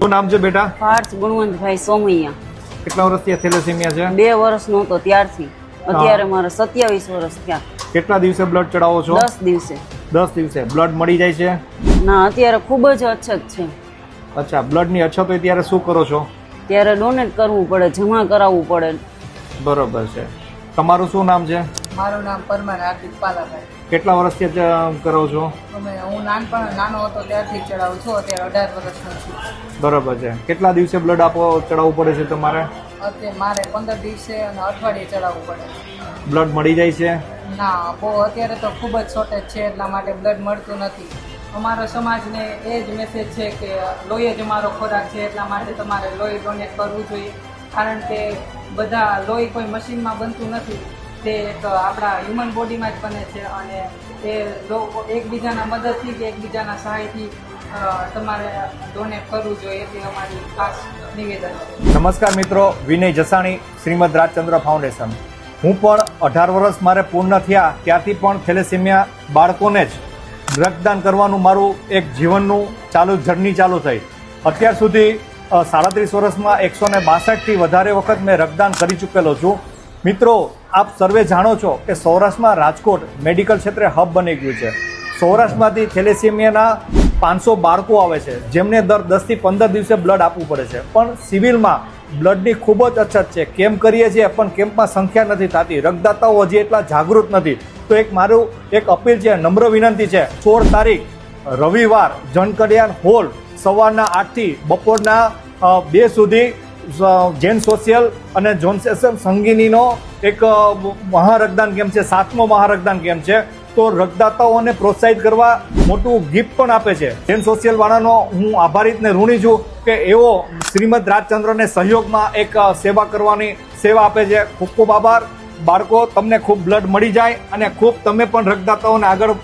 શું નામ છે બેટા? પાર્થ ગુણવંતભાઈ સોમૈયા. કેટલા વર્ષથી થેલેસેમિયા છે? 2 વર્ષનો હતો ત્યારથી અત્યારે મારે 27 વર્ષ થયા. કેટલા દિવસે બ્લડ ચડાવો છો? 10 દિવસે. 10 દિવસે બ્લડ મળી જાય છે? ના, અત્યારે ખૂબ જ અછત છે. અચ્છા, બ્લડની અછત હોય ત્યારે શું કરો છો? ત્યારે ડોનેટ કરવું પડે, જમા કરાવવું પડે. બરોબર છે. તમારું શું નામ છે? મારું નામ પરમાર હાર્દિક પાલાભાઈ. કેટલા વર્ષથી કરો છો? હું નાનો હતો ત્યારથી ચડાવું છું. અત્યારે 18 વર્ષનો છું. બરોબર છે. કેટલા દિવસે બ્લડ ચડાવવું પડે છે તમારે? અત્યારે મારે 15 દિવસે અને અઠવાડિયે ચડાવવું પડે. બ્લડ મળી જાય છે? ના, બહુ અત્યારે તો ખૂબ જ શોર્ટેજ છે, એટલા માટે બ્લડ મળતું નથી. અમારા સમાજને એ જ મેસેજ છે કે લોહી જ અમારો ખોરાક છે, એટલા માટે તમારે લોહી ડોનેટ કરવું જોઈએ. કારણ કે બધા લોહી કોઈ મશીનમાં બનતું નથી, તે એક આપણા હ્યુમન બોડીમાં જ બને છે અને એ એકબીજાના મદદથી કે એકબીજાના સહાયથી તમારે ડોનેટ કરવું જોઈએ, તે અમારી ખાસ નિવેદન છે. નમસ્કાર મિત્રો, વિનય જસાણી, શ્રીમદ રાજચંદ્ર ફાઉન્ડેશન. હું પણ 18 વર્ષ મારે પૂર્ણ થયા ત્યારથી પણ થેલેસેમિયા બાળકોને જ રક્તદાન કરવાનું મારું એક જીવનનું જર્ની ચાલુ થઈ. અત્યાર સુધી 37 વર્ષમાં 162થી વધારે વખત મેં રક્તદાન કરી ચૂકેલો છું. મિત્રો, આપ સર્વે જાણો છો કે સૌરાષ્ટ્રમાં રાજકોટ મેડિકલ ક્ષેત્રે હબ બની ગયું છે. સૌરાષ્ટ્રમાંથી થેલેસેમિયાના 500 બાળકો આવે છે, જેમને દર 10 થી 15 દિવસે બ્લડ આપવું પડે છે. પણ સિવિલમાં બ્લડની ખૂબ જ અછત છે. કેમ્પ કરીએ છીએ પણ કેમ્પમાં સંખ્યા નથી થતી. રક્તદાતાઓ હજી એટલા જાગૃત નથી. તો મારું એક અપીલ છે, નમ્ર વિનંતી છે, 16 તારીખ રવિવાર જનકલ્યાણ હોલ સવારના 8 થી બપોરના 2 સુધી જૈન સોશિયલ અને જોન્સેસન સંગીનીનો એક મહારક્તદાન કેમ્પ છે, 7મો મહારક્તદાન કેમ્પ છે. તો રક્તદાતાઓને પ્રોત્સાહિત કરવા મોટું ગિફ્ટ પણ આપે છે. જૈન સોશિયલ વાળાનો હું આભારીને ઋણી છું કે એવો શ્રીમદ રાજચંદ્રને સહયોગમાં એક સેવા કરવાની સેવા આપે છે. ખૂબ ખૂબ આભાર. બાળકો, તમને ખૂબ બ્લડ મળી જાય અને ખૂબ તમે પણ રક્તદાતાઓને આગળ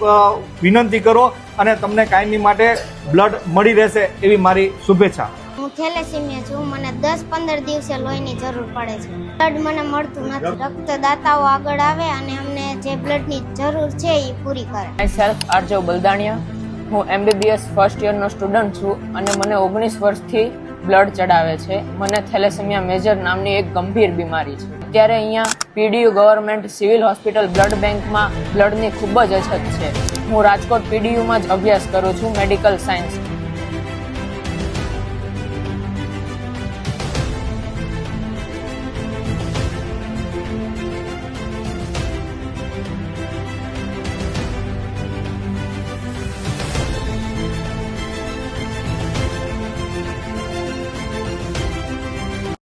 વિનંતી કરો અને તમને કાયમી માટે બ્લડ મળી રહેશે એવી મારી શુભેચ્છા. હું થેલેસેમિયા છું. મને 10-15 દિવસે લોહીની જરૂર પડે છે. બ્લડ મને મળતું નથી. રક્તદાતાઓ આગળ આવે અને અમને જે બ્લડની જરૂર છે એ પૂરી કરે. My self Aarjav Baldania. હું MBBS ફર્સ્ટ યરનો સ્ટુડન્ટ છું અને મને 19 વર્ષથી બ્લડ ચડાવે છે. મને થેલેસેમિયા મેજર નામની એક ગંભીર બીમારી છે. અત્યારે અહીંયા PDU government civil hospital blood બેંકમાં બ્લડની ખૂબ જ અછત છે. હું રાજકોટ PDUમાં જ અભ્યાસ કરું છું, મેડિકલ સાયન્સ.